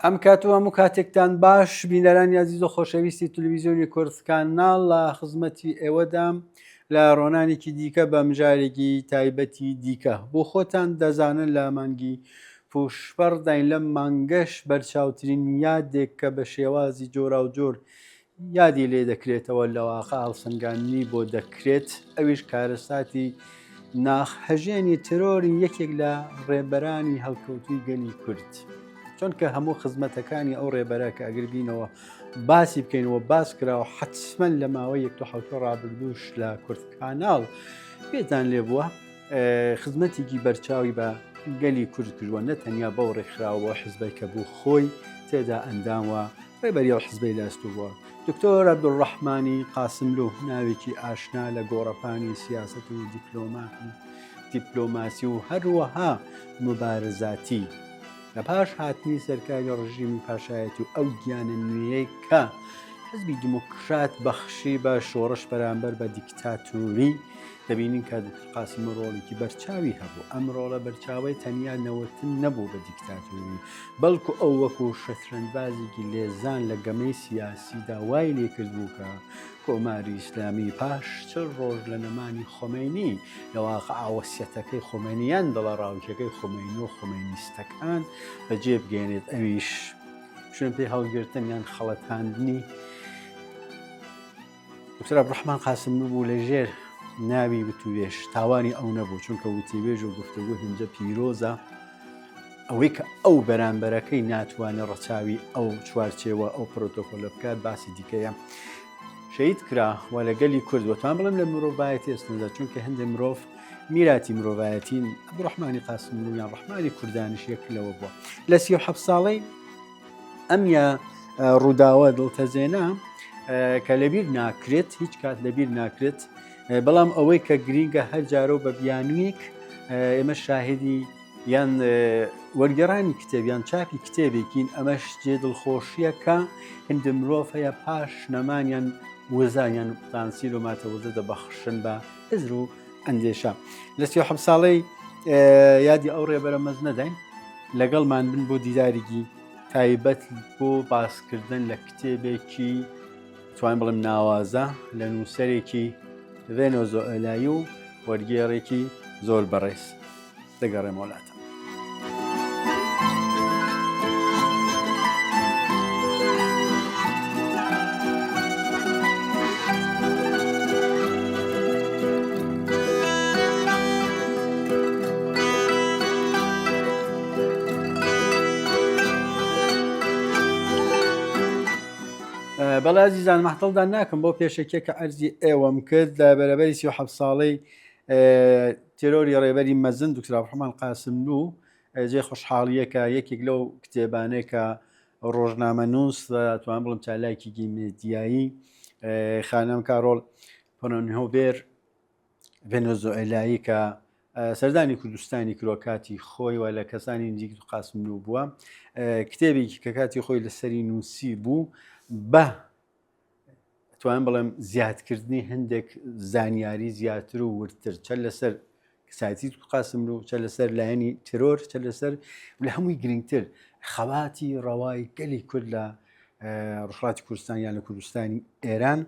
ئەم کاتوە هەموو کاتێکتان باش بینەرانی عزیز و خۆشەویستی تەلەڤیزیۆنی کورتکاناڵ لە خزمەتی ئێوەدام لە ڕۆنانێکی دیکە بە مژارێکی تایبەتی دیکە بۆ خۆتان دەزانن لە مانگی پوشپەڕ داین لەم مانگەش بەرچاوترین یادێک کە بە شێوازی جۆرا و جۆر یادی لێ دەکرێتەوە لە واقع هەڵسەنگاندنی بۆ دەکرێت ئەویش کارەساتی ناخهەژێنی ترۆری یەکێک لە ڕێبەرانی هەڵکەوتووی گەلی کورد. چۆن کە هەموو خزمەتەکانی ئەو ڕێبەرە کە ئەگەر بینەوە باسی بکەینەوە باس کراوە حتمەن لە ماوەی 1 ڕابردووش لە کورتکاناڵ پێتان لێ بووە خزمەتێکی بەرچاوی بە گەلی کورد کردووە نەتەنیا بەو ڕێکخراوە بۆ حیزبەی کە بوو خۆی تێدا ئەنداموە ڕێبەری ئەو حیزبەی لاستو بووە. دکتۆر عەبدوڕەحمانی قاسملوو ناوێکی ئاشنا لە گۆڕەپانی سیاسەت و دیپلۆماسی و هەروەها مبارزاتی لە پاش هاتنی سەرکاری ڕژیمی پاشایەتی و ئەو گیانە نوێی کە حزبی دیموکرات بەخشی بە شۆڕش بەرامبەر بە دیکتاتوری دەبینین کە دکتۆر قاسم ڕۆڵێکی بەرچاوی هەبوو. ئەم ڕۆڵە بەرچاوی تەنیا نەوتن نەبوو بە دیکتاتوری بەڵکو ئەو وەکو شەترەنجبازێکی لێزان لە گەمەی سیاسیدا وای لێ کردبوو کە کۆماری ئیسلامی پاش 40 ڕۆژ لە نەمانی خۆمەینی لە واقع وەسیەتەکەی خۆمەینیان دەڵە ڕاوکیەکەی خۆمەینی و خۆمەینیستەکان بەجێ بگەێنێت. ئەویش شوێن پێی هەڵگرتن یان خەڵەتاندنی دکتۆر عەبدوڕەحمان قاسملوو بوو لەژێر ناوی وتوێژ تاوانی ئەو نەبوو چونکە وتیوێژ و گفتوگو هەمجە پیرۆزە ئەوەی کە ئەو بەرامبەرەکەی ناتوانێت ڕەچاوی ئەو چوارچێوە ئەو پرۆتۆکۆلە بکات باسی دیکەیە شەید کرا و لەگەلی کورد وەتوان بڵێم لە مرۆڤایەتی ئێستەدا چونکە هەندێک مرۆڤ میراتی مرۆڤایەتین عەبدوڕەحمانی قاسملوو یان ڕەحمانی کوردانیش یەکلەوە بووە لە 37 ساڵەی ئەمیە ڕووداوە دڵتەزێنا کە لەبیر ناکرێت هیچ کات لەبیر ناکرێت بەڵام ئەوەی کە گرینگە هەر جارە و بە بیانویک ئێمە شاهدی یان وەرگێڕانی کتێبیان چاپی کتێبێکین ئەمەش جێ دڵخۆشیە کە هەندێک مرۆڤ هەیە پاش نەمانیان وەزانیان تانسیل و ماتەوەزە دەبەخشن بە هزر و ئەندێشە. لە 37 ساڵەی یادی ئەو ڕێبەرە مەز نەداین لەگەڵمان بن بۆ دیدارێکی تایبەت بۆ باسکردن لە کتێبێکی توانین بڵێم ناوازە لە نووسەرێکی ڤێنێزوئێلایی و وەرگێڕێکی زۆر بەڕێز دەگەڕێمە وڵاتە. بەڵێ عەزیزان مەحتەڵدان ناکەم بۆ پێشەکە کە ئەرزی ئێوەم کرد لە بەرەبەری 37 ساڵەی تیرۆری ڕێبەری مەزن دکتۆر عەبدوڕەحمان قاسملوو جێ خۆشحاڵیەکە یەکێک لەو کتێبانەیە کە ڕۆژنامەنووس توانم بڵم چالاکێکی مێدیایی خانم کارۆل پۆنۆنهۆڤێر ڤێنێزوئێلایی کە سەردانی کوردستانی کرۆکاتی خۆی و لە کەسانی نزیک قاسملوو بووە کتێبێکی کە کاتی خۆی لەسەری نووسی بوو بە توانم بڵێم زیادکردنی هەندێک زانیاری زیاتر و ورتر چە لەسەر کەسایەتی قاسملوو چە لەسەر لایەنی ترۆر چە لەسەر لە هەمووی گرنگتر خەواتی ڕەوای گەلی کورد لە ڕۆژهەڵاتی کوردستان یان لە کوردستانی ئێران.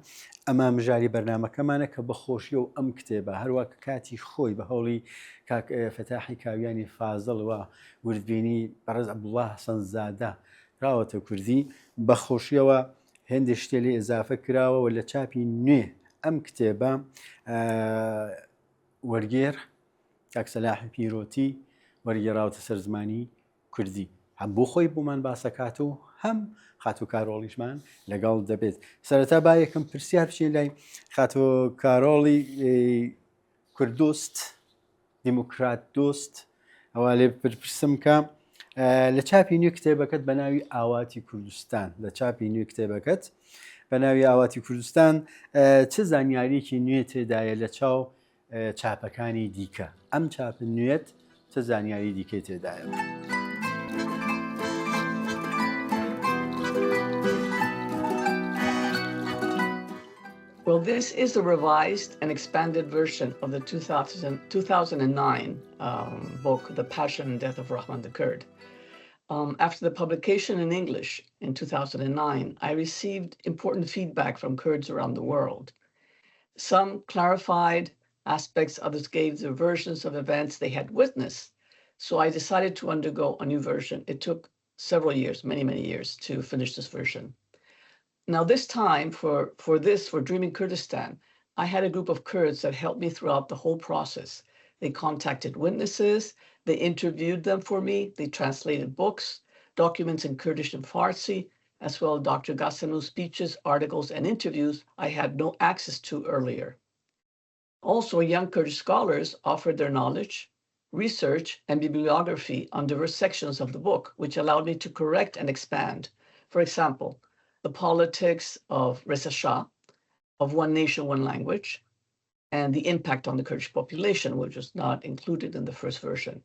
ئەمە مژاری بەرنامەکەمانە کە بەخۆشیە و ئەم کتێبە هەروە کە کاتی خۆی بە هەوڵی کاک فەتاحی کاویانی فازڵەوە وردبینی بەڕێز عەبدوڵڵاه حەسەنزادە راوەتە کوردی بەخۆشیەوە هێندێک شتێ لێ ئێزافە کراوەوە لە چاپی نوێ ئەم کتێبە وەرگێر کاک سەلاح پیرۆتی وەرگێڕاوەتە سەر زمانی کوردی هەم بۆ خۆی بۆمان باسەکات و هەم خاتو کارۆڵیشمان لەگەڵ دەبێت. سەرەتا با یەکەم پرسیار بچین لای خاتۆ کارۆڵی کورددۆست دیموکرات دۆست ئەوە لێ پرسم کە لە چاپی نوێ کتێبەکەت بە ناوی ئاواتی کوردستان لە چاپی نوێ کتێبەکەت بە ناوی ئاواتی کوردستان چ زانیاریکی نوێ تێدایە لە چاو چاپەکانی دیکە ئەم چاپە نوێت چ زانیاری دیکەی تێدایە؟ Well, this is a revised and expanded version of the 2009 book, The Passion and Death of Rahman the Kurd. After the publication in English in 2009, I received important feedback from Kurds around the world. Some clarified aspects, others gave their versions of events they had witnessed. So I decided to undergo a new version. It took several years, many years to finish this version. Now, this time for Dreaming Kurdistan, I had a group of Kurds that helped me throughout the whole process. They contacted witnesses, they interviewed them for me, they translated books, documents in Kurdish and Farsi, as well as Dr. Ghassanu's speeches, articles, and interviews I had no access to earlier. Also, young Kurdish scholars offered their knowledge, research, and bibliography on diverse sections of the book, which allowed me to correct and expand. For example, the politics of Reza Shah, of one nation, one language, and the impact on the Kurdish population, which was not included in the first version.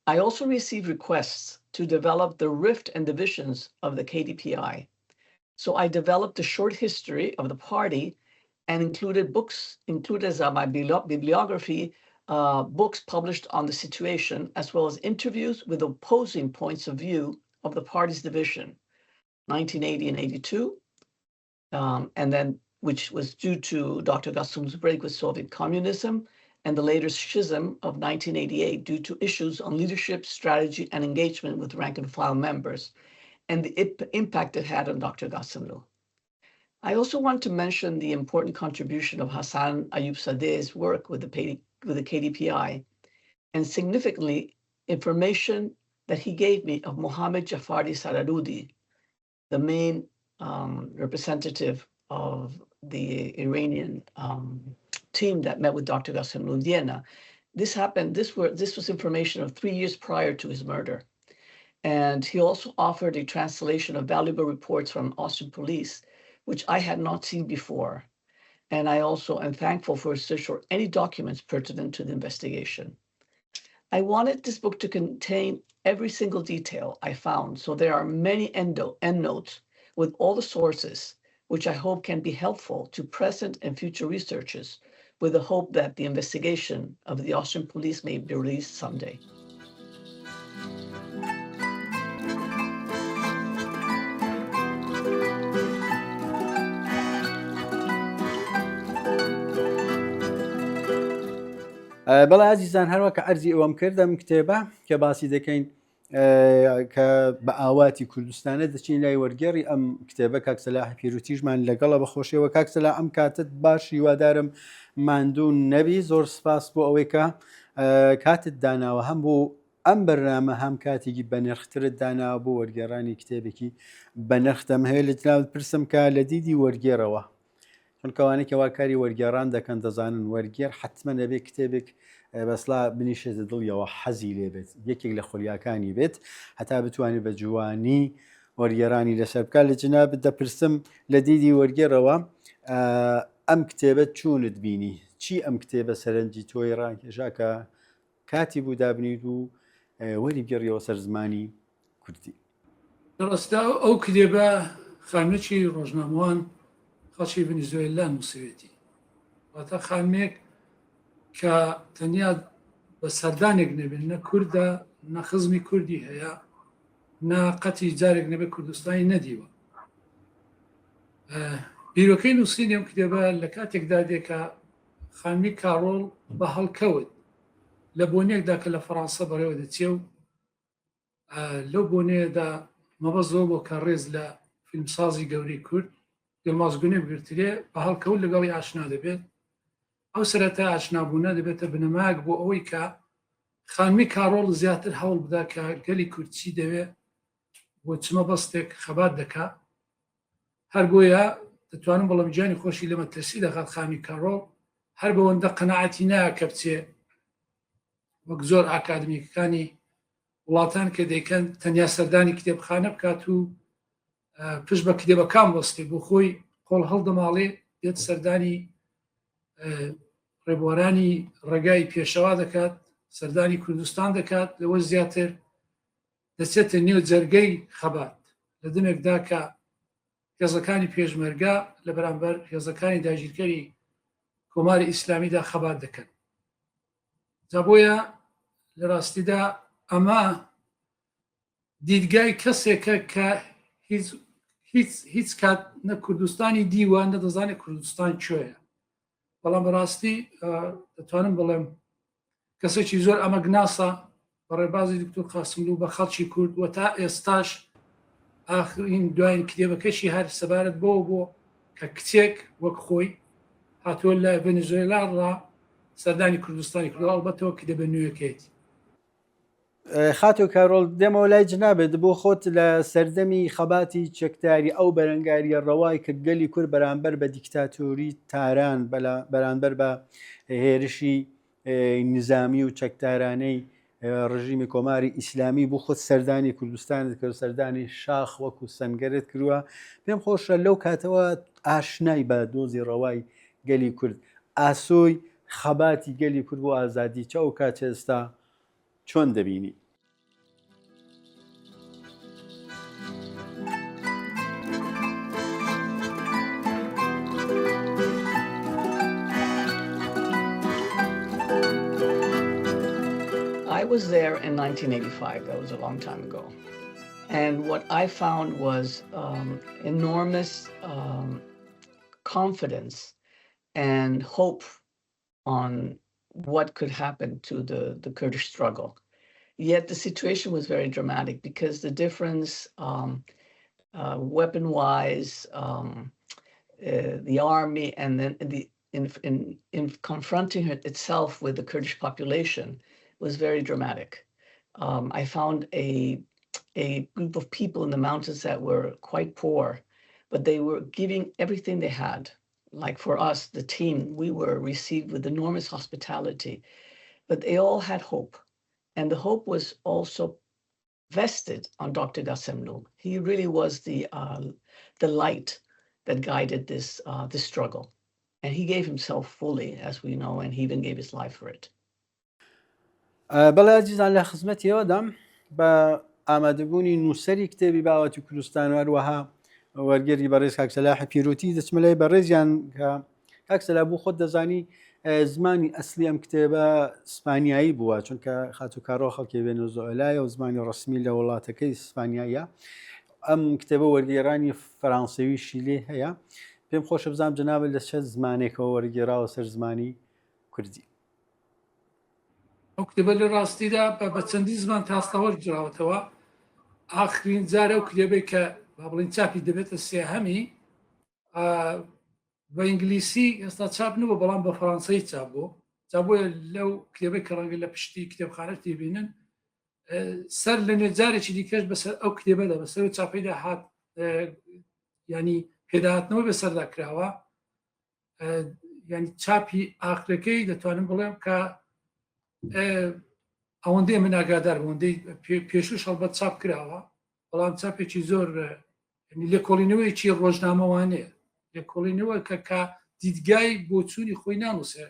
I also received requests to develop the rift and divisions of the KDPI. So I developed a short history of the party and included as my bibliography, books published on the situation, as well as interviews with opposing points of view of the party's division, 1980 and 82, and then which was due to Dr. Ghassanu's break with Soviet communism, and the later schism of 1988 due to issues on leadership, strategy, and engagement with rank and file members, and the impact it had on Dr. Ghassanu. I also want to mention the important contribution of Hassan Ayubzadeh's work with the KDPI, and significantly, information that he gave me of Mohammad Jafari Sararudi, the main representative of the Iranian team that met with Dr. Ghassanu in Vienna. This was information of 3 years prior to his murder. And he also offered a translation of valuable reports from Austrian police, which I had not seen before. And I also am thankful for his search for any documents pertinent to the investigation. I wanted this book to contain every single detail I found, so there are many endnotes with all the sources, which I hope can be helpful to present and future researchers, with the hope that the investigation of the Austrian police may be released someday. بەڵێ ئازیزان هەروە کە ئەرزی ئەوەم کردم کتێبە کە باسی دەکەین کە بە ئاواتی کوردستانە دەچین لای وەرگێڕی ئەم کتێبە کاک سەلاح پیرۆتیژمان لەگەڵە بەخۆشیەوە. کاک سەلاح ئەم کاتت باش هیوادارم ماندوو نەبی. زۆر سپاس بۆ ئەوەی کە کاتت داناوە هەم بۆ ئەم بەرنامە هەم کاتێکی بە نرخترت داناوە بۆ وەرگێڕانی کتێبێکی بە نرختەم هەیە. لە جنابت پرسم کە لە دیدی وەرگێڕەوە چونکەوانێک کەوا کاری وەرگێڕان دەکەن دەزانن وەرگێر حتممە نەبێت کتێبێک بەسڵا بنیشێتە دڵیەوە حەزی لێ بێت، یەکێک لە خولیاکانی بێت، هەتا بتوانێت بە جوانی وەرگێڕانی لەسەر بکات. لە جنابت دەپرسم لە دیدی وەرگێڕەوە ئەم کتێبە چوونت بینی؟ چی ئەم کتێبە سەرنجی تۆی ڕاکێشا کە کاتی بوو دابنیت و وەری بگەڕیەوە سەر زمانی کوردی؟ ڕاستا ئەو کتێبە خانوێکی ڕۆژنامەوان خەڵکی ڤێنزوێلا نووسێتی، واتە خانمێک کە تەنیا بە سەردانێک نەبێت، نە کووردە نە خزمی کوردی هەیە، نە قەتی جارێک نەبێت کوردستانی نەدیوە. بیرۆکەی نووسینی ئەم کتێبە لە کاتێکدا دێکە خانمی کاڕۆڵ بە هەڵکەوت لە بۆنێکدا کە لە فەڕەنسا بەڕێوە دەچێ و لەو بۆنەیەدا مەبەستەوە بۆ کە ڕێز لە فیلمسازی گەورەی کورد دڵمازگونێ بگرترێ بە هەڵکەوت لەگەڵی ئاشنا دەبێت. ئەو سەرەتا ئاشنابوونە دەبێتە بنەماک بۆ ئەوەی کە خانمی کاڕۆڵ زیاتر هەوڵ بدا کە گەلی کوردچی دەوێت بۆ چمە بەستێک خەبات دەکات. هەر بۆیە دەتوانم بەڵام گیانی خۆشی لەمە تەسی دەکات خانمی کاڕۆڵ هەر بەوەندە قەنەعەتی نایە کە بچێ وەک زۆر ئاکادمیکەکانی وڵاتان کە دەیکەن تەنیا سەردانی کتێبخانە بکات و پشت بە کتێبەکان وەستێ بۆ خۆی قۆڵ هەڵدەماڵێ دێت سەردانی ڕێبوارانی ڕێگای پێشەوا دەکات، سەردانی کوردستان دەکات، لەوە زیاتر دەچێتە نێو جەرگەی خەبات لە دنێکدا کە هێزەکانی پێشمەرگا لە بەرامبەر هێزەکانی داگیرکەری کۆماری ئیسلامیدا خەبات دەکەن. جا بۆیە لە ڕاستیدا ئەمە دیدگای کەسێکە کە هیچ کات نە کوردستانی دیوان نەدەزانێت کوردستان کوێیە بەڵام بەڕاستی دەتوانم بڵێم کەسێکی زۆر ئەمەگناسە بەڕێبازی دکتۆر قاسملوو بە خەڵکی کورد و تا ئێستاش ئاخرین دوایین کتێبەکەشی هەر سەبارەت بۆ کە کچێک وەک خۆی هاتووە لە ڤێنزوێلا ڕا سەردانی کوردستانی کردو ئەڵبەتەوە کتێبە نوێیەکەیەتی خاتۆ کارۆڵ دێمەوە لای جنابێت بۆ خۆت لە سەردەمی خەباتی چەکداری ئەو بەرەنگاریە ڕەوای کە گەلی کورد بەرامبەر بە دیکتاتۆری تاران بەرامبەر بە هێرشی نظامی و چەکدارانەی ڕژیمی کۆماری ئیسلامی بۆ خۆت سەردانی کوردستانت کرد سەردانی شاخ وەکو سەنگەرت کردووە پێم خۆشە لەو کاتەوە ئاشنای بە دۆزی ڕەوای گەلی کورد ئاسۆی خەباتی گەلی کورد بۆ ئازادی چە ئەو کاتە ئێستا چۆن دەبینی؟ I was there in 1985. That was a long time ago. And what I found was enormous confidence and hope on what could happen to the Kurdish struggle. Yet the situation was very dramatic because the difference weapon-wise, the army, and then in confronting itself with the Kurdish population was very dramatic. I found a group of people in the mountains that were quite poor, but they were giving everything they had. Like for us, the team, we were received with enormous hospitality, but they all had hope. And the hope was also vested on Dr. Gasemlu. He really was the light that guided this struggle. And he gave himself fully, as we know, and he even gave his life for it. بەڵێ عزیزان لە خزمەتیەوەدام بە ئامادەبوونی نووسەری کتێبی باوەتی کوردستان و هەروەها وەرگێری بەڕێز کاکسەلاح پیرۆتی دەچمە لای بەڕێزیان کە کاکسەلا بوو خۆت دەزانی زمانی ئەسلی ئەم کتێبە ئیسپانیایی بووە چونکە خاتو کارۆ خەڵکی ڤێنزوئێلایە و زمانی ڕسمی لە وڵاتەکەی ئیسپانیایە ئەم کتێبە وەرگێڕانی فەرانسەویشی لێ هەیە پێم خۆشە بزانم جەنابەت لە چه زمانێکەوە وەرگێڕاوە سەر زمانی کوردی ئەو کتێبە لە ڕاستیدا بە چەندی زمان تاستا وەرگێڕاوەتەوە ئاخرین جارە ئەو کتێبەی کە با بڵین چاپی دەبێتە سێهەمی بە ئینگلیسی ئێستا چاپ نبوو بەڵام بە فەڕەنسایی چاپ بوو جابووە لەو کتێبەی کە ڕەنگە لە پشتی کتێبخانە تێبینن سەر لە نوێجارێکی دیکەش بەسەر ئەو کتێبەدا بەسەر و چاپیدا هات ینی پێداهاتنەوەی بەسەردا کراوە ینی چاپی ئاخرەکەی دەتوانم بڵێم کە ئەوەندەی من ئاگادار بووەندەی پێشوش هەڵبەت چاپ کراوە بەڵام چاپێکی زۆر لێکۆڵینەوەیکی ڕۆژنامەوانەیە لێکۆڵینەوە کە دیدگای بۆ چوونی خۆی نانووسێ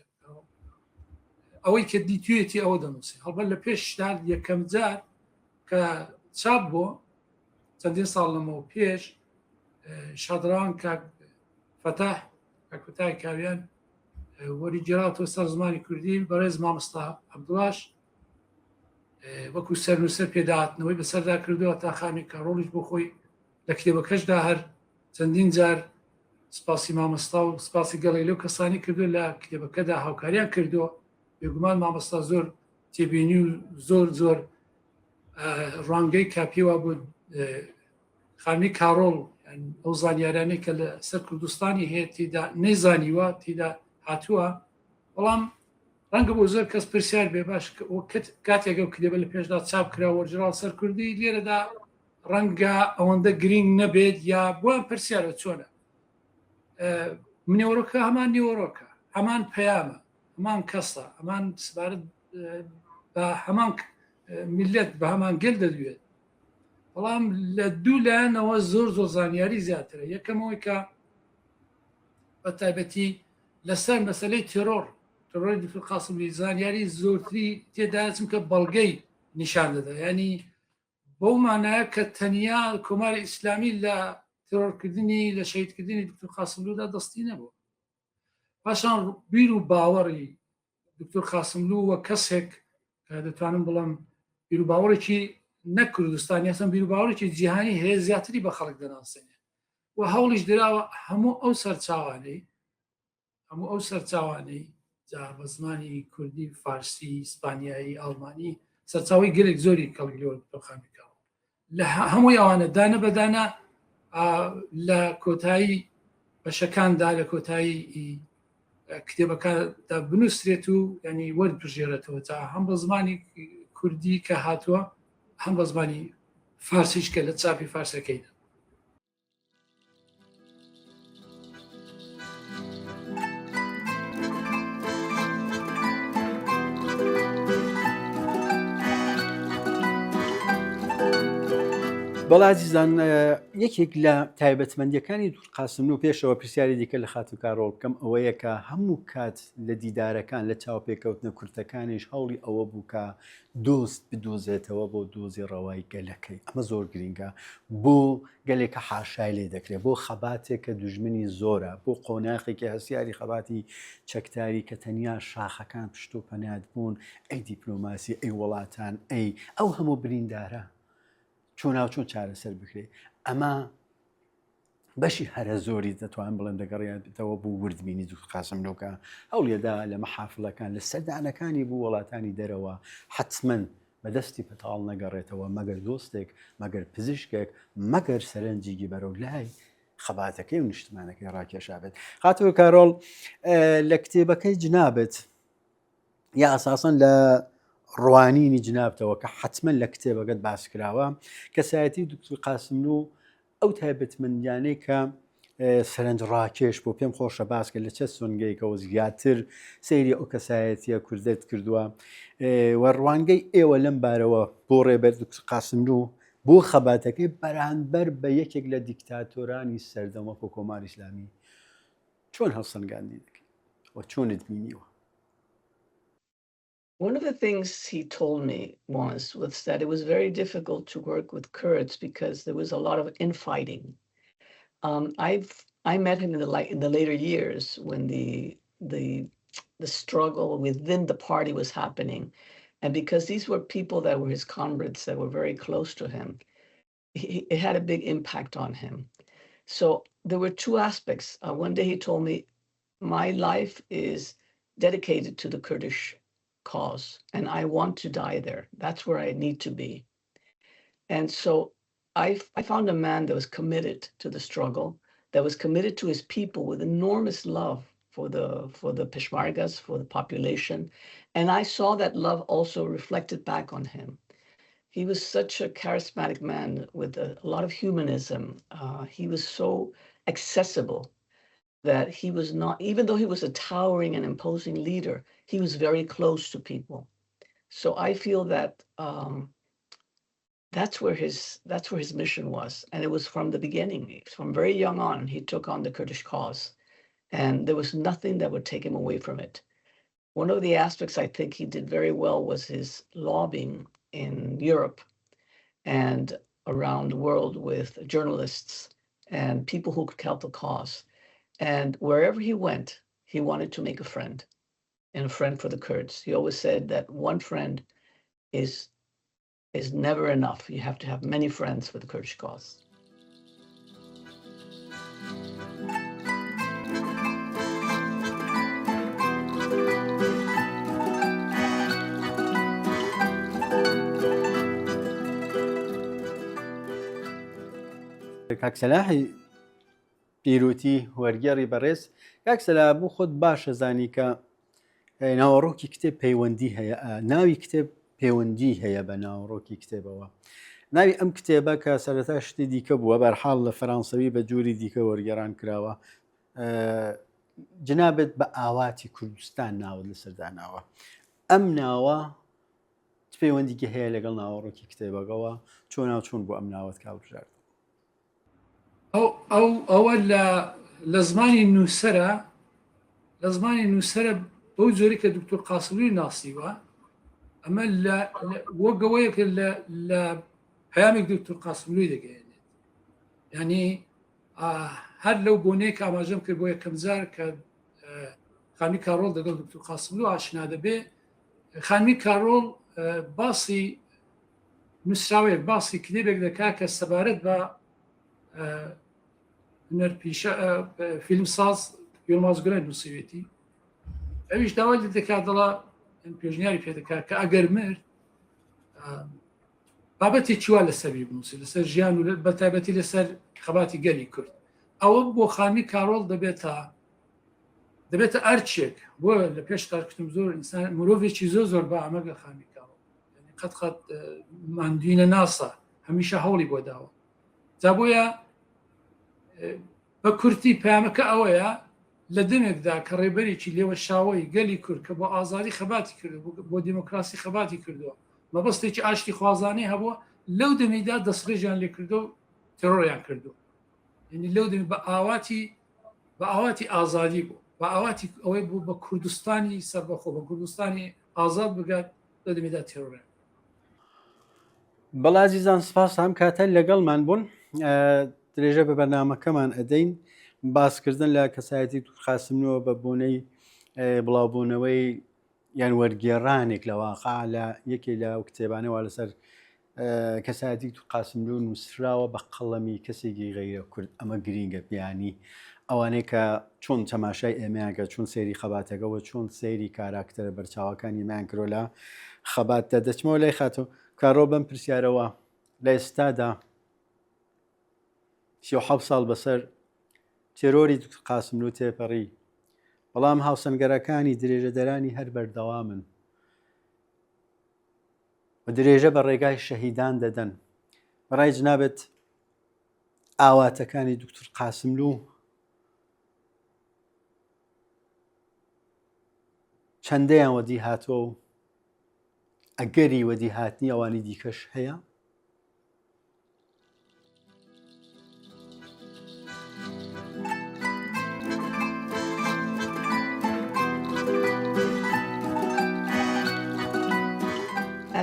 ئەوەی کە دیتوێتی ئەوە دەنووسێ هەڵبەت لە پێشدا یەکەم جار کە چاپ بۆ چەندین ساڵ لەمەوە پێش شادڕان کاک فەتاح کاکفتای کاویان وەریگێڕاتەوە سەر زمانی کوردی بەڕێز مامۆستا عەبدوڵاش وەکو سەرنووسەر پێداهاتنەوەی بەسەردا کردووە تا خانی کارۆڵیش بۆ خۆی لە کتێبەکەشدا هەر چەندین جار سپاسی مامۆستا و سپاسی گەڵی لەو کەسانی کردو لە کتێبەکەدا هاوکاریان کردووە بێگومان مامۆستا زۆر تێبینی و زۆر ڕوانگەی کاپیوە بوو خانی کارۆڵ ئەو زانیارانەی کە لە سەر کوردستانی هەیە تێدا نەیزانیوە تێدا هاتووە بەڵام ڕەنگە بۆ زۆر کەس پرسیار بێ باش کاتێک ئەو کتێبە لە پێشدا چاپ کرا وەرجێڕال سەر کوردی لێرەدا ڕەنگە ئەوەندە گرنگ نەبێت یا بۆیان پرسیارە چۆنە منێوەڕۆکە هەمان نیوەڕۆکە هەمان پەیامە هەمان کەسە هەمان سبارەت بە هەمان میلەت بە هەمان گەل دەدوێت بەڵام لە دوو لایەنەوە زۆر زانیاری زیاترە یەکەمەوەی کە بە تایبەتی لەسەر مەسەلەی تێرۆری دکتۆر قاسملوو زانیاری زۆرتری تێدا چونکە بەڵگەی نیشان دەدا ینی بەو مانایە کە تەنیا کۆماری ئیسلامی لە تێرۆرکردنی لە شەهیدکردنی دکتۆر قاسملوودا دەستی نەبوو پاشان بیر و باوەڕی دکتۆر قاسملوو وە کەسێک کە دەتوانم بڵم بیر و باوەڕێکی نەک کوردستانی هەستن بیر و باوەڕێکی جیهانی هەیە زیاتری بە خەڵک دەناسێنێ و هەوڵیش دراوە هەموو ئەو سەرچاوانەی جا بە زمانی کوردی فارسی ئیسپانیایی ئەڵمانی سەرچاوی گەلێک زۆری کەڵگیلۆر خانوویکەوە لە هەمووی ئەوانە دانە بەدانە لە کۆتایی بەشەکاندا لە کۆتایی کتێبەکاندا بنووسرێت و ینی وەربژێرێتەوە تا هەم بە زمانی کوردی کە هاتووە هەم بە زمانی فارسیش کە لە چاپی فارسەکەیدا. بەڵازیزان یەکێک لە تایبەتمەندیەکانی دوور قاسم و پێشەوە پرسیاری دیکە لە خات و کارۆڵ بکەم ئەوەیە کە هەموو کات لە دیدارەکان لە چاوپێکەوتنە کورتەکانیش هەوڵی ئەوە بوو کە دۆست بدۆزێتەوە بۆ دۆزی ڕەوای گەلەکەی ئەمە زۆر گرینگە بۆ گەلێکە حاشای لێ دەکرێت بۆ خەباتێک کە دوژمنی زۆرە بۆ قۆناقێکی هەسیاری خەباتی چەکداری کە تەنیا شاخەکان پشت و پەنات بوون ئەی دیپلۆماسی ئەی وڵاتان ئەو هەموو بریندارە چۆن چارەسەر بکرێت ئەمە بەشی هەرە زۆری دەتوان بڵێن دەگەڕێتەوە بوو وردبینی دوو قاسم لەوکە هەوڵێدا لە مەحافڵەکان لە سەردانەکانی بوو وڵاتانی دەرەوە حتمما بەدەستی پەتاڵ نەگەڕێتەوە مەگەر دۆستێک مەگەر پزیشکێک مەگەر سەرنجێکی بەرەو لای خەباتەکەی و نیشتمانەکەی ڕاکێشابێت. خاتەوە کارۆڵ لە کتێبەکەی جنابێت یا ئەساسەن لە ڕوانینی جنابتەوە کە حتمما لە کتێبەکەت باس کراوە کەسایەتی دکتور قاسم و ئەو تایبەتمەندیانەی کە سەرنج ڕاکێش بۆ پێم خۆشە باسکە لە چە سۆنگەیەکەوە زیاتر سەیری ئەو کەسایەتیە کوردێت کردووە وە ڕوانگەی ئێوە لەم بارەوە بۆ ڕێبەر دکتور قاسم و بۆ خەباتەکەی بەرامبەر بە یەکێک لە دیکتاتۆرانی سەردەمە بۆ کۆماری ئیسلامی چۆن هەڵسەنگاندی دەکەیت و چۆنت بینیوە؟ One of the things he told me once was that it was very difficult to work with Kurds because there was a lot of infighting. I met him in the later years when the struggle within the party was happening, and because these were people that were his comrades that were very close to him, it had a big impact on him. So there were two aspects. One day he told me, "My life is dedicated to the Kurdish cause, and I want to die there. That's where I need to be." And so I found a man that was committed to the struggle, that was committed to his people with enormous love for the Peshmergas, for the population. And I saw that love also reflected back on him. He was such a charismatic man with a lot of humanism. He was so accessible that he was not, even though he was a towering and imposing leader, he was very close to people. So I feel that that's where his mission was. And it was from the beginning. From very young on, he took on the Kurdish cause. And there was nothing that would take him away from it. One of the aspects I think he did very well was his lobbying in Europe and around the world with journalists and people who could help the cause. And wherever he went, he wanted to make a friend, and a friend for the Kurds. He always said that one friend is never enough. You have to have many friends for the Kurdish cause. کاکسەلاحی پیرۆتی وەرگێڕی بەڕێز کاکسەلا بوو خۆت باشە زانی کە ناوەڕۆکی کتێب پەیوەندی هەیە ناوی کتێب پەیوەندی هەیە بە ناوەڕۆکی کتێبەوە ناوی ئەم کتێبە کە سەرەتا شتی دیکە بووە بەرحاڵ لە فەرانسەوی بە جووری دیکە وەرگێڕان کراوە جنابێت بە ئاواتی کوردستان ناوت لەسەرداناوە ئەم ناوە پەیوەندیکی هەیە لەگەڵ ناوەڕۆکی کتێبەکەوە چۆن بۆ ئەم ناوت کاوژار ئەوە لە زمانی نووسەرە بەو جۆری کە دکتۆر قاسملوی ناسیوە ئەمە وەگەوەیەک لە پەیامێک دکتۆر قاسملوی دەگەێنێت یعنی هەر لەو بۆنەیە کە ئاماژەم کرد بۆ یەکەم جار کە خانمی کارۆڵ دەگەڵ دکتۆر قاسملو ئاشنا دەبێ خانمی کارۆڵ باسی نووسراوێک باسی کتێبێک دەکا کە سەبارەت بە فیلمساز یۆمازگرە نووسوێتی ئەویش داوای لێ دەکات دەڵا پێشنیاری پێ دەکات کە ئەگەر مرد بابەتێکی وا لەسەری بنووسی لەسەر ژیان و بەتایبەتی لەسەر خەباتی گەلی کورد ئەوە بۆ خانی کارۆڵ دەبێتە ئەرچێک بۆ لە پێش کارکردن زۆر ئینسان مرۆڤێکی زۆر بە ئەمە لە خانی کارۆڵ قەت ماندوینە ناسا هەمیشە هەوڵی بۆ داوە جا بۆیە بە کورتی پامەکە ئەوەیە لە دمێکدا کە ڕێبەرێکی لێوە شاوەی گەلی کورد کە بۆ ئازادی خەباتی کردو بۆ دیموکراسی خەباتی کردووە مەبەستێکی ئاشتی خوازانەی هەبووە لەو دەمەیدا دەستڕێژیان لێ کردو و تێرۆریان کردو یعنی لەو دەمێ بە ئاواتی ئازادی بوو بە ئاواتی ئەوەی بوو بە کوردستانی سەربەخۆ بە کوردستانی ئازاد بگات لە دەمەدا تێرۆریان. بەڵازیزان سپاس هەم کاتە لەگەڵمان بوون درێژە بە بەرنامەکەمان ئەدەین باسکردن لە کەسایەتی خاسمنەوە بە بوونەی بڵاوبوونەوەی یان وەرگێڕانێک لە واقع لە یەکێ لە کتێبانەوە لەسەر کەسایەتی قاسملو نووسراوە بە قەڵەمی کەسێکی غەیرە کورد ئەمە گرینگە پیانی ئەوانەیە کە چۆن تەماشای ئێمەیانکە چۆن سەیری خەباتەکەەوە چۆن سەیری کاراکتەرە بەرچاوەکانی مان کرۆ لە خەباتە دەچمەوە لای خاتەوە کارۆ بەم پرسیارەوە لە ئێستادا 37 ساڵ بەسەر تێرۆری قاسملو تێپەڕی بەڵام هاوسەنگەرەکانی درێژەدەرانی هەر بەردەوامن و درێژە بە ڕێگای شەهیدان دەدەن بەڕای جنابێت ئاواتەکانی دکتور قاسملو چەندەیان وەدی هاتووە و ئەگەری وەدی هاتنی ئەوانی دیکەش هەیە؟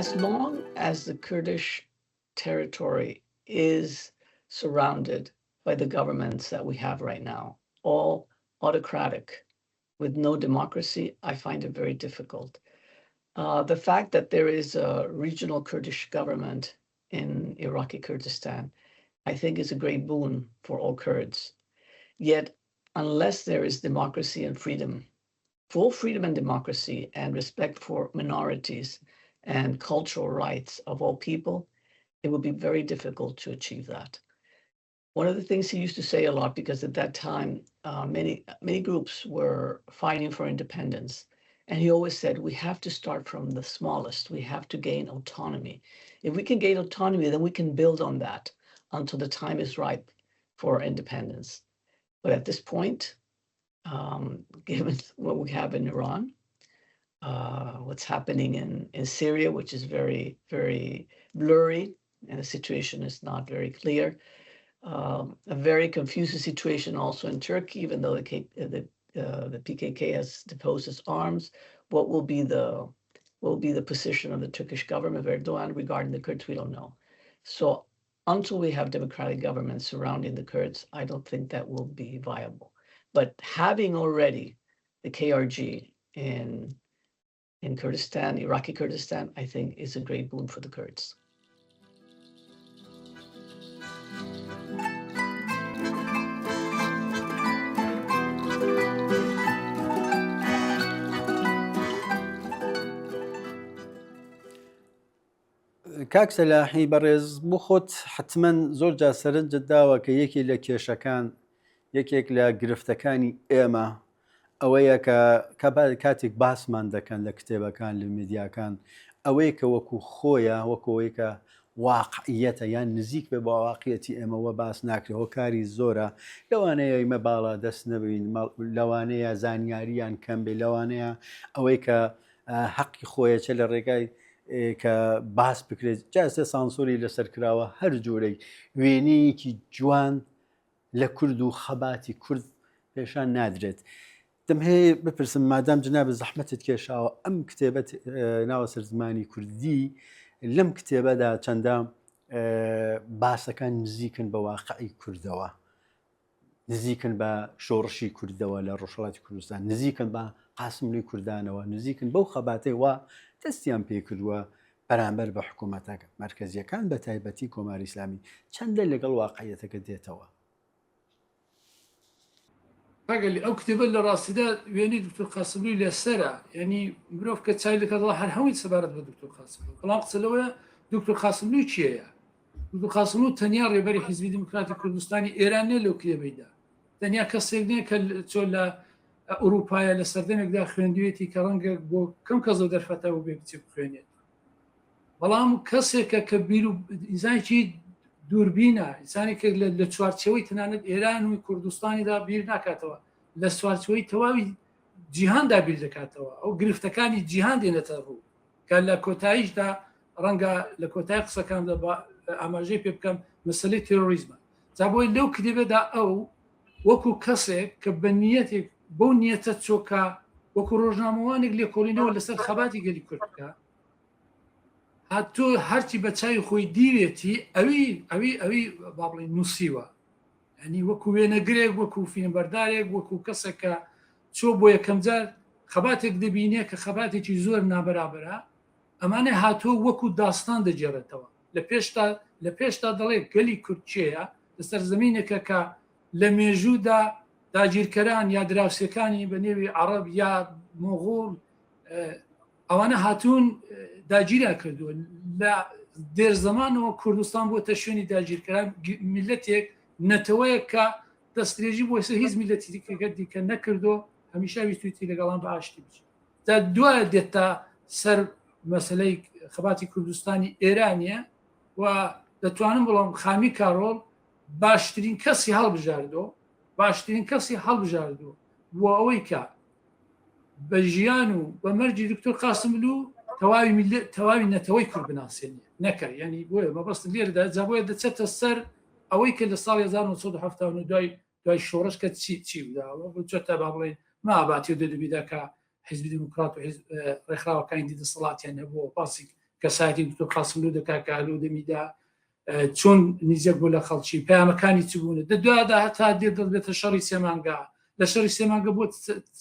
As long as the Kurdish territory is surrounded by the governments that we have right now, all autocratic, with no democracy, I find it very difficult. The fact that there is a regional Kurdish government in Iraqi Kurdistan, I think is a great boon for all Kurds. Yet, unless there is democracy and freedom, full freedom and democracy and respect for minorities and cultural rights of all people, it would be very difficult to achieve that. One of the things he used to say a lot, because at that time, many groups were fighting for independence. And he always said, we have to start from the smallest. We have to gain autonomy. If we can gain autonomy, then we can build on that until the time is ripe for independence. But at this point, given what we have in Iran, what's happening in Syria, which is very, very blurry, and the situation is not very clear. A very confusing situation also in Turkey, even though the PKK has deposed its arms. What will be the position of the Turkish government of Erdogan regarding the Kurds? We don't know. So until we have democratic governments surrounding the Kurds, I don't think that will be viable. But having already the KRG in Kurdistan, Iraqi Kurdistan, I think is a great boon for the Kurds. کاک سەلاحی بەڕێز بۆ خۆت حتمەن زۆر جا سەرنجت داوە کە یەکی لە کێشەکان یەکێک لە گرفتەکانی ئێمە ئەوەیە کە کاتێک باسمان دەکەن لە کتێبەکان لە میدیاکان ئەوەیە کە وەکو خۆیە وەکەوەی کە واقعیەتە یان نزیک بێ بە واقعەتی ئێمەوە باس ناکرێت هۆکاری زۆرە لەوانەیە ئێمە باڵا دەست نەبین لەوانەیە زانیاریان کەم بێ لەوانەیە ئەوەی کە حەقی خۆیەچە لە ڕێگای کە باس بکرێت جاستە سانسۆری لەسەر کراوە هەر جۆرەی وێنەیەکی جوان لە کورد و خەباتی کورد پێشان نادرێت. دەم هەیە بپرسم مادام جناب زەحمەتت کێشاوە ئەم کتێبەت ناوە سەر زمانی کوردی لەم کتێبەدا چەندە باسەکان نزیکن بە واقعی کوردەوە نزیکن بە شۆڕشی کوردەوە لە ڕۆژهەڵاتی کوردستان نزیکن بە قاسملوی کوردانەوە نزیکن بەو خەباتەی وا دەستیان پێ کردووە بەرامبەر بە حکوومەتە مرکزیەکان بە تایبەتی کۆماری ئیسلامی چەندە لەگەڵ واقعیەتەکە دێتەوە. ئەگەر ئەو کتێبە لە ڕاستیدا وێنەی دکتۆر قاسملوی لەسەرە، یعنی مرۆڤ کە چای لەکەڵ هەر هەمووی سەبارەت بە دکتۆر قاسملو. بەڵام قسە لەوەیە دکتۆر قاسملوی چییە؟ دکتۆر قاسملو تەنیا ڕێبەری حیزبی دموکراتی کوردستانی ئێران نێ لەو کتێبەیدا، تەنیا کەسێک نییە کە چۆن لە ئەوروپایە لە سەردەمێکدا خوێندوێتی کە ڕەنگە بۆ کەم کەسە دەرفەتەوە بێ بچێ بخوێنێت. بەڵام کەسێکە کە بیر و ئینسانێکی دووربینە، ئینسانێک لە چوارچەوەی تەنانەت ئێران و کوردستانیدا بیر ناکاتەوە، لە چوارچەوەی تەواوی جیهاندا بیر دەکاتەوە، ئەو گرفتەکانی جیهان دێنێتە ڕوو کە لە کۆتاییشدا ڕەنگە لە کۆتایی قسەکاندا ئاماژەی پێ بکەم مەسەلەی تێرۆریزمە. جا بۆی لەو کتێبەدا ئەو وەکو کەسێک کە بە نیەتێک بەو نیەتە چۆکە وەکو ڕۆژنامەوانێک لێکۆڵینەوە لەسەر خەباتی گەلی کورد بکە، هاتۆ هەرچی بە چای خۆی دیوێتی ئەوی با بڵێن نووسیوە، ئەنی وەکو وێنەگرێک وەکو فیلمبەردارێک وەکو کەسێکە چۆ بۆ یەکەم جار خەباتێک دەبینێ کە خەباتێکی زۆر نابەرابرە، ئەمانە هاتۆ وەکو داستان دەجێڕێتەوە. لە پێشتا دەڵێ گەلی کورد چێە لەسەر زمینێکە کە لە مێژوودا داگیرکەران یا دراوسەکانی بە نێوی عەرەب یا مۆغۆڵ ئەوانە هاتوون داگیرا کردووە. لە دێر زەمانەوە کوردستان بۆتە شوێنی داگیرکەران، میلەتێک نەتەوەیە کە دەستێژی بۆ هیچ میلەتی دیکە نەکردو، هەمیشە ویستویی لەگەڵان بە ئاشتی بچێت. تا دوایە دێتە سەر مەسەلەی خەباتی کوردستانی ئێرانیە و دەتوانم بڵام خامی کارۆڵ باشترین کەسی هەڵبژاردۆ بۆ ئەوەی کە بە ژیان و بە مەرجی دکتۆر قاسملو تەواوی نەتەوەی کورد بناسیێنێ نەکرد، ینی بۆیە مەبەست لێرەدا جابۆیە دەچێتە سەر ئەوەی کە لە ساڵی 1970 دوای شۆڕش کە چی بداوە چێتە با بڵێن ماباتی و دەدوبیدا کە حیزبی دموکرات و ڕێکخراوەکانی دەسەڵاتیان هەبووە پاسی کەسایەتی دکتۆر قاسملو دەکا کە هەلوودەمیدا چۆن نزیک بوو لە خەڵکی پەیامەکانی چ بوون دەدوادا هەتا دێ دەبێتە شەڕی سێمانگا، لە شەڕی سێمانگە بۆ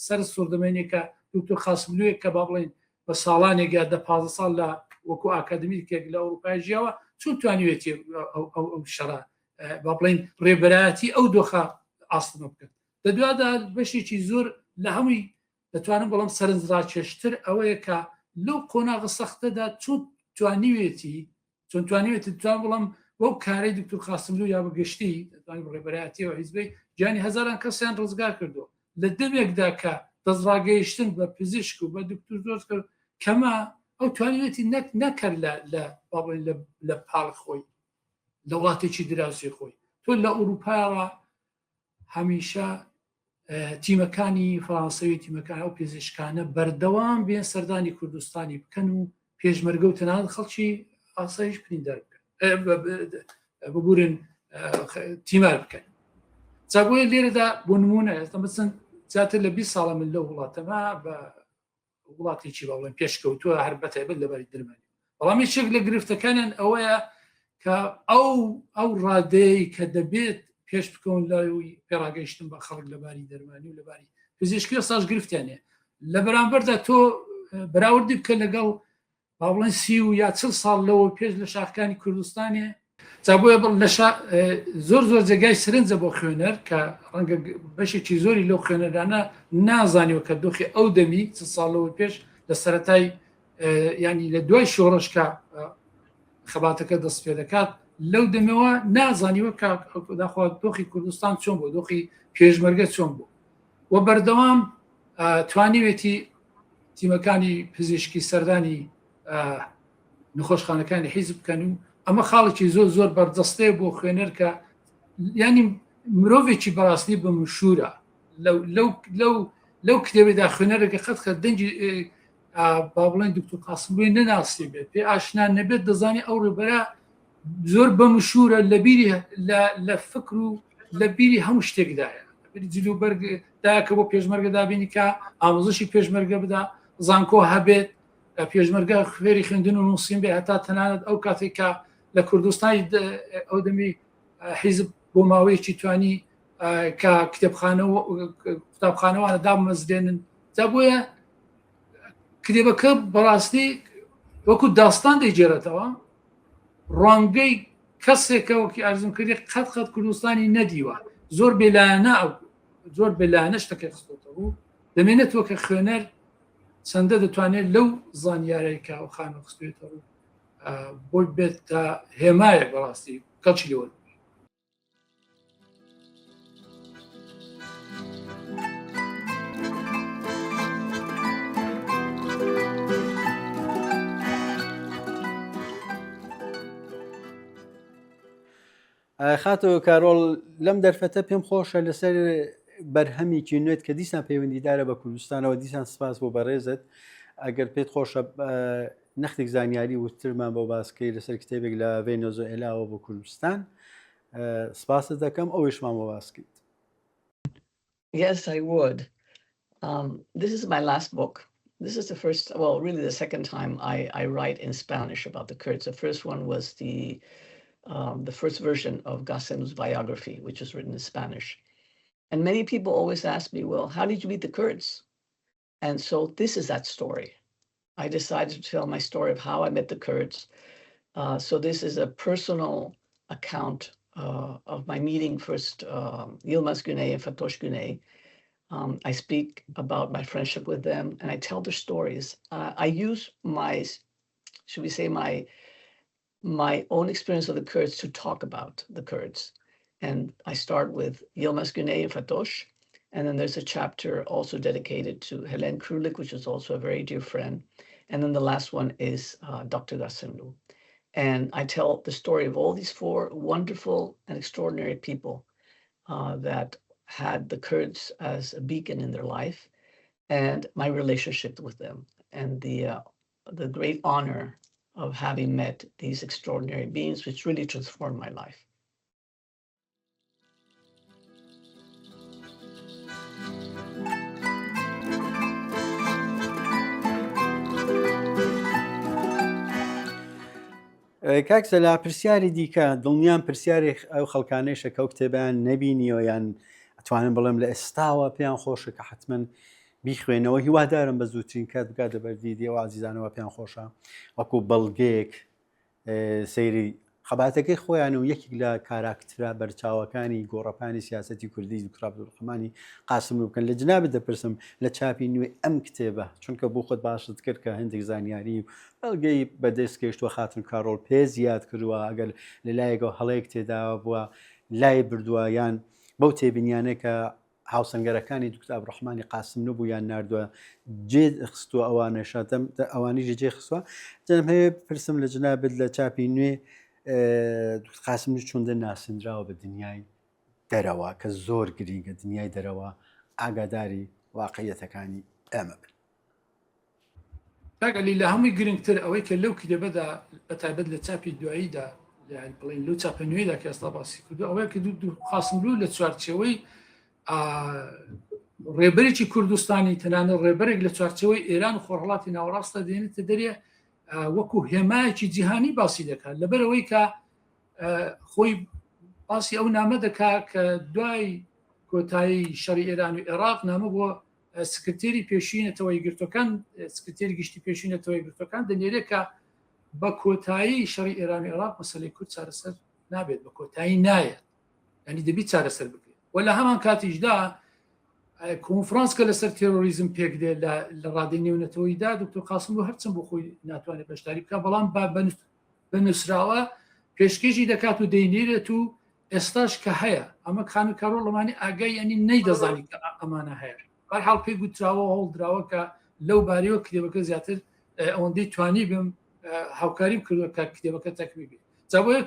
سەر سوردەمێنێکە دکتۆر قاسملوویە کە با بڵێن بە ساڵانێکە 15 ساڵ لە وەکو ئاکادمیکێک لە ئەوروپای ژیاوە چون توانیوێتی ئەو شەڕە با بڵێن ڕێبەرایەتی ئەو دۆخە ئاستمە بکەن. دەدوادا بەشێکی زۆر لە هەمووی دەتوانم بەڵام سەرنجڕاکێشتر ئەوەیە کە لەو قۆناغە سەختەدا چۆن توانیوێتی توان بڵام وەو کارەی دکتۆر قاسملو یا بەگەشتی ڕێبەرایەتی و حیزبی گیانی هەزاران کەسیان ڕزگار کردو لە دەمێکدا کە دەستڕاگەیشتن بە پزیشک و بە دکتۆر زۆر کرد کەمە ئەو توانیوێتی نەکرد لە پاڵ خۆی لە وڵاتێکی دراوسی خۆی. تۆ لە ئەوروپاوە هەمیشە تیمەکانی فەڕەنسەوی تیمەکان ئەو پزیشکانە بەردەوام بێن سەردانی کوردستانی بکەن و پێشمەرگە و تەنانەت خەڵکی ئاسایش بریندار ببورن تیمار بکەن. جا بۆیە لێرەدا بۆ نمونە ئێستا بچن زیاتر لە 20 ساڵە من لەو وڵاتەما بە وڵاتێکی باڵێن پێشکەوتووە هەر بەتایبەت لەباری دەرمانی. بەڵام یەکێک لە گرفتەکانیان ئەوەیە کە ئەو ڕادەی کە دەبێت پێش بکەون لای پێڕاگەیشتن بە خەڵک لەباری دەرمانی و لەباری پزیشکی ساش گرفتیانێ لە بەرامبەردا تۆ بەراوردی بکە لەگەڵ باڵێن 30 و یا 40 ساڵ لەوە پێش لە شاخەکانی کوردستانێ. جا بۆیە زۆر جێگای سرنجە بۆ خوێنەر کە ڕەنگە بەشێکی زۆری لەو خوێنەرانە نازانیوە کە دۆخی ئەو دەمی 30 ساڵەوە پێش لە سەرەتای ینی لە دوای شۆڕشکە خەباتەکە دەست پێ دەکات لەو دەمەوە نازانیوە داخوا دۆخی کوردستان چۆن بۆ دۆخی پێشمەرگە چۆن بوو و بەردەوام توانیوێتی تیمەکانی پزیشکی سەردانی نەخۆشخانەکانی حیزب بکەن و ئەمە خاڵێکی زۆر بەردەستەیە بۆ خوێنەر کە ینی مرۆڤێکی بەڕاستی بە مشهورە لەو کتێبێدا خوێنەرێکە خەت دەنجی با بڵێن دکتۆر قاسملوی نەناسی بێت پێ ئاشنا نەبێت دەزانی ئەو ڕێبەرە زۆر بە مشهورە لە فکر و لە بیری هەموو شتێکدایە جلوبەرگداکە بۆ پێشمەرگە دابینی کە ئامۆزشی پێشمەرگە بدا زانکۆ هەبێت پێشمەرگە خوێری خوێندن و نووسین بێ هەتا تەنانەت ئەو کاتێکە لە کوردستانی ئەو دەمی حیزب بۆ ماوەیەکی توانی کە قوتابخانەوانە دامەزدێنن. جا بۆیە کتێبەکە بەڕاستی وەکو داستان دەیجێرێتەوە ڕوانگەی کەسێکەوەکی ئارزم کردی قەت کوردستانی نەدیوە زۆر بێلایەنە شتەکەی خستۆتەوە و دەمێنێتەوە کە خوێنەر چەندە دەتوانێت لەو زانیارێکە و خانە خستوێتەوە بۆی بێت تا هێمایە بەڕاستی کەڵکی لەوە خاتەوە کارۆڵ لەم دەرفەتە پێم خۆشە لەسەر بەرهەمێکی نوێت کە دیسان پەیوەندیدارە بە کوردستانەوە دیسان سپاس بۆ بەڕێزت ئەگەر پێت خۆشە نەختێک زانیاری وترمان بۆ باسکەی لەسەر کتێبێک لە ڤێنێزوئێلاوە بۆ کوردستان سپاست دەکەم ئەویشمان بۆ باسکەیت. Yes, I would. This is my last book. This is the first, well, really the second time I write in Spanish about the Kurds. The first one was the first version of Qassem's biography, which was written in Spanish. And many people always ask me, well, how did you meet the Kurds? And so this is that story. I decided to tell my story of how I met the Kurds. So this is a personal account of my meeting first Yilmaz Güney and Fatosh Güney. I speak about my friendship with them and I tell their stories. I use should we say, my own experience of the Kurds to talk about the Kurds. And I start with Yilmaz Güney and Fatosh. And then there's a chapter also dedicated to Helen Krulik, which is also a very dear friend. And then the last one is Dr. Qassemlu. And I tell the story of all these four wonderful and extraordinary people that had the Kurds as a beacon in their life and my relationship with them and the great honor of having met these extraordinary beings, which really transformed my life. کاکسەلا پرسیاری دیکە دڵنیان پرسیاری ئەو خەڵکانەیشە کە ئەو کتێبیان نەبینیەوە یان ئەتوانم بڵێم لە ئێستاوە پێیان خۆشە کە حتمما بیخوێنەوە هیوادارم بە زووترین کات بکاتە بەردیدیەوە عزیزانەوە پێیان خۆشە وەکو بەڵگەیەک سەیری خەباتەکەی خۆیان و یەکێک لە کاراکترە بەرچاوەکانی گۆڕەپانی سیاسەتی کوردی دکتۆر عەبدوڵڕەحمانی قاسملو بکەن لە جنابت دەپرسم لە چاپی نوێ ئەم کتێبە چونکە بۆ خۆت باشت کرد کە هەندێک زانیاری و بەڵگەی بەدەست کەشتووە خاتون کارۆڵ پێ زیاد کردووە ئەگەر لەلایەکەوە هەڵەیەک تێداوە بووە لای بردووە یان بەو تێبینیانە کە هاوسەنگەرەکانی دکتۆر عەبدوڵڕەحمانی قاسملو بوو یان ناردووە جێ خستووە ئەوانەشە ئەوانیژی جێ خستووە جەنم هەیە پرسم لە جنابت لە چاپی نوێ قاسملو چۆندە ناسنراوە بە دنیای دەرەوە کە زۆر گرینگە دنیای دەرەوە ئاگاداری واقعیەتەکانی ئێمە بن. تاگەلی لە هەمووی گرنگتر ئەوەی کە لەو کتێبەدا بەتایبەت لە چاپی دواییدا بڵین لەو چاپە نوێیدا کە ئێستا باسی کردو ئەوەیە کە قاسملو لە چوارچێوەی ڕێبەرێکی کوردستانی تەنانەت ڕێبەرێک لە چوارچەوەی ئێران و خۆرهەڵاتی ناوەڕاستە دێنێتە دەرێ وەکو هێمایەکی جیهانی باسی دەکات لەبەرەوەی کە خۆی باسی ئەو نامە دەکات کە دوای کۆتایی شەڕی ئێران و عێراق نامە بۆ سکرتێری پێشینەتەوە یەکگرتوەکان سکرتێری گشتی پێشینەتەوە یەکگرتوەکان دەنێرێت کە بە کۆتایی شەڕی ئێران و عێراق مەسەلەی کورد چارەسەر نابێت بە کۆتایی نایەت ینی دەبی چارەسەر بکرێت وە لە هەمان کاتیشدا کۆنفرانس کە لەسەر تێرۆریزم پێک دێت لە ڕادەی نێونەتەوەیدا دکتۆر قاسملو هەرچەند بۆ خۆی ناتوانێت بەشداری بکە بەڵام بە نووسراوە پێشکەشی دەکات و دەینێرێت و ئێستاش کە هەیە ئەمە خانە کارۆڵەمانی ئاگای ئەنی نەیدەزانی کە ئەمانە هەیە بەرحاڵ پێی گوتراوە هەڵدراوە کە لەو بارەوە کتێبەکە زیاتر ئەوەندەی توانی بم هاوکاریم کردووە کە کتێبەکە تەکمیل بێت جابۆیە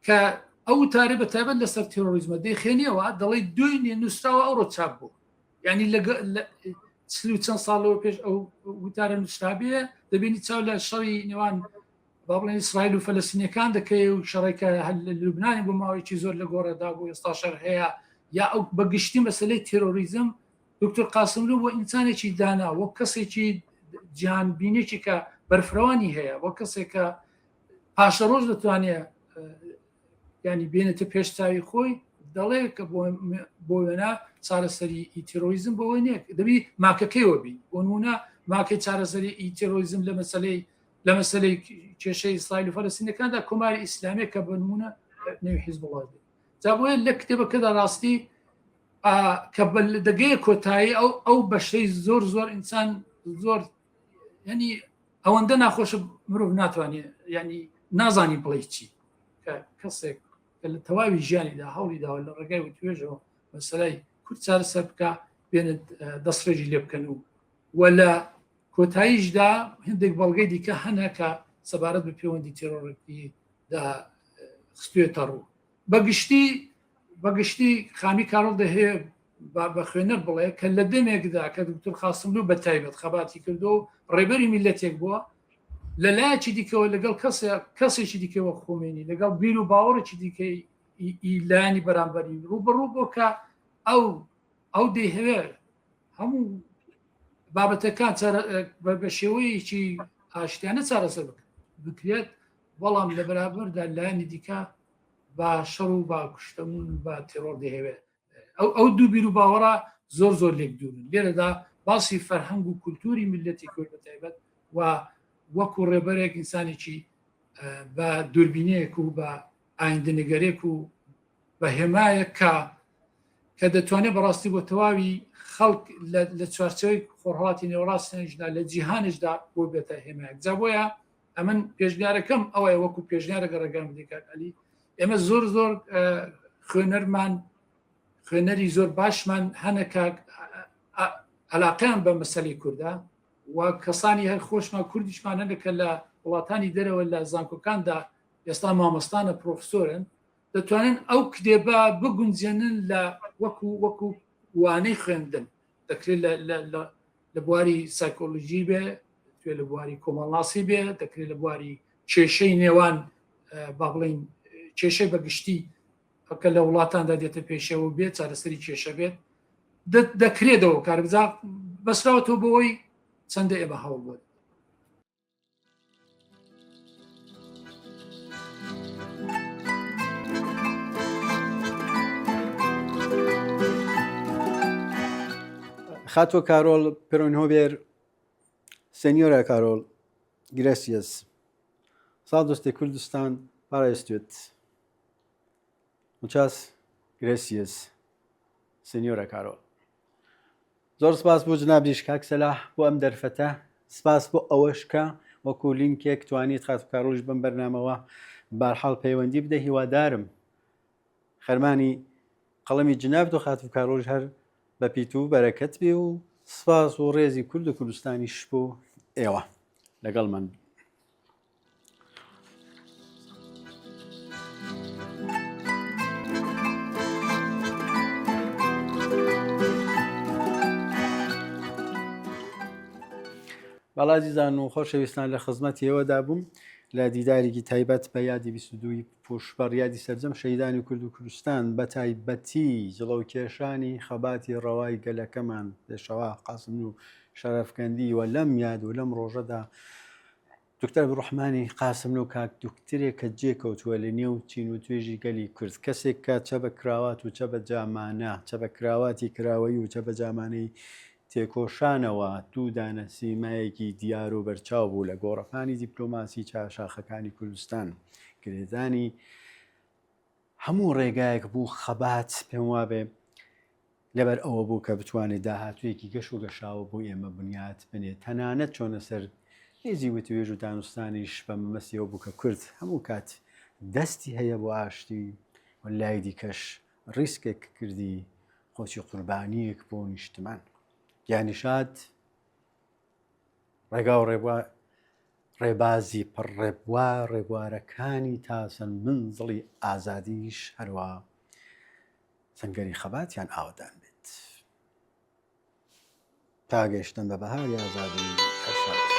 کە ئەو تارێ بەتایبەت لەسەر تێرۆریزمە دەیخێنیەوە دەڵی دوێنێ نووسراوە ئەوڕۆ چاپ بوو یعنی چەند ساڵەوە پێش ئەو وتارە نووسرابێ دەبینی چاو لە شەڕی نێوان با بڵێن ئیسرائیل و فەلەستینیەکان دەکەی و شەڕێکە لە لوبنانی بۆ ماوەیەکی زۆر لە گۆڕەدا بوو ئێستا شەڕ هەیە یا ئەو بەگشتی مەسەلەی تێرۆریزم دکتۆر قاسملو بۆ ئینسانێکی دانا وەک کەسێکی جیهانبینێکی کە بەرفرەوانی هەیە وەک کەسێک کە پاشە ڕۆژ دەتوانێت ینی بێنێتە پێش چاوی خۆی دەڵێ کە بۆ وێنە چارەسەری تێرۆریزم بۆەوەی نییە دەبی ماکەکەیەوە بی بۆ نمونە ماکەی چارەسەری تێرۆریزم لە مەسەلەی لە مەسەلەی کێشەی ئیسرائیل و فەلەستینەکاندا کۆماری ئیسلامی کە بە نمونە نێوی حیزبوڵڵاه بێت. جا بۆیە لە کتێبەکەدا ڕاستی کە دەگەیە کۆتایی ئەو بەشەی زۆر ئینسان زۆر ینی ئەوەندە ناخۆشە مرۆڤ ناتوانێت ینی نازانی بڵێ چی کە کەسێک لە تەواوی ژیانیدا هەوڵی داوە لە ڕێگای و توێژەوە مەسەلای کورد چارەسەر بکە بێنێت دەستڕێژی لێ بکەن و لە کۆتاییشدا هەندێک بەڵگەی دیکە هەنە کە سەبارەت بە پەیوەندی تێرۆڕەتی خستوێتە ڕوو بەگشتی خامی کارۆڵ دەهەیە بە خوێنەر بڵێ کە لە دەمێکدا کە دکتۆر خاسملوو بە تایبەت خەباتی کردو و ڕێبەری میلەتێک بووە لە لایەکی دیکەوە لەگەڵ کەسێکی دیکەوە خۆمێنی لەگەڵ بیر و باوەڕێکی دیکەی ئیلانی بەرامبەری ڕوبەڕوو بۆ کە ئەو دەیهەوێت هەموو بابەتەکان بە شێوەیەکی ئاشتیانە چارەسەر بکرێت بەڵام لە بەرابەردا لایەنی دیکە با شەڕ و با کوشتەمون با تێرۆر دەهەوێت ئەو دوو بیر و باوەڕە زۆر لێک دوورن لێرەدا باسی فەرهەنگ و کولتوری میلەتی کورد بە تایبەت و وەکو ڕێبەرێک ئینسانێکی بە دووربینەیەک و بە ئایندەنگەرێک و بە هێمایەک کە دەتوانێت بەڕاستی بۆ تەواوی خەڵک لە چوارچەوەی خۆڕهڵاتی نێوەڕاستیدا لە جیهانشدا بۆ بێتە هێمایەک جا بۆیە ئەمن پێشنیارەکەم ئەوەیە وەکو پێشنیارەکە ڕێگەم بدەکات علی ئێمە زۆر خوێنەری زۆر باشمان هەنەکە علاقیان بە مەسەلەی کووردا و کەسانی هەر خۆشمان کوردیشمان هەندێکە لە وڵاتانی دەرەوە لە زانکۆکاندا ئێستا مامۆستانە پرۆفسۆرن دەتوانن ئەو کتێبە بگونجێنن لە وەکو وانەی خوێندن دەکرێت لە بواری سایکۆلۆژی بێ توێ لە بواری کۆمەڵناسی بێ دەکرێت لە بواری کێشەی نێوان با بڵین کێشەی بەگشتی کە لە وڵاتاندا دێتە پێشەوە بێت چارەسەری کێشە بێت دەکرێتەوە کاربزار بەسراوەتەوە بۆەوەی چەندە ئێمە هەوڵ بوون. Xato Karol Peronhover, Senhora Karol, gracias. Saludos de Kurdistan para usted. Muchas gracias, Senhora Karol. زۆر سپاس بۆ جنابیش کاک سەلاح بۆ ئەم دەرفەتە سپاس بۆ ئەوەش کە وەکو لینکێک توانیت خاتو کارۆڵش بەم بەرنامەوە بارحاڵ پەیوەندی بدە هیوادارم خەرمانی قەڵەمی جناب و خاتو کارۆژ هەر بە پیت و بەرەکەت بێ و سپاس و ڕێزی کورد و کوردستانیش بۆ ئێوە لەگەڵمان. بەڵازیزان و خۆشەویستان لە خزمەتی ئێوەدا بووم لە دیدارێکی تایبەت بە یادی 22 پوشبەر یادی سەرجەم شەیدانی کورد و کوردستان بە تایبەتی جڵە و کێشانی خەباتی ڕەوای گەلەکەمان پێشەوا قاسم و شەرەفکەندی و لەم یاد و لەم ڕۆژەدا دکتەر ڕحمانی قاسم و کاک دکترێک کە جێکەوتووە لە نێو چین و توێژی گەلی کورد کەسێک کە چە بە کراوات و چە بە جامانە چە بە کراواتی کراوەی و چە بە جامانەی تێکۆشانەوە دوودانە سیمایەکی دیار و بەرچاو بوو لە گۆڕەپانی دیپلۆماسی چاشاخەکانی کوردستان گرێدانی هەموو ڕێگایەک بوو خەبات پێم وابێ لەبەر ئەوە بوو کە بتوانێت داهاتوویەکی گەش و گەشاوە بۆ ئێمە بنیات بنێت تەنانەت چۆنە سەر هێزی وتوێژ و دانوستانیش بە مەسیەوە بوو کە کورد هەموو کات دەستی هەیە بۆ ئاشتی و لای دیکەش ڕیسکێک کردی خۆچی قوربانیەک بۆ نیشتمان گیانیشاد ڕێگا و ڕێبازی پڕڕێبوا ڕێبوارەکانی تاسن منزڵی ئازادیش هەروە سەنگەری خەباتیان ئاودان بێت تا گەیشتن بە بەهاری ئازادی هەر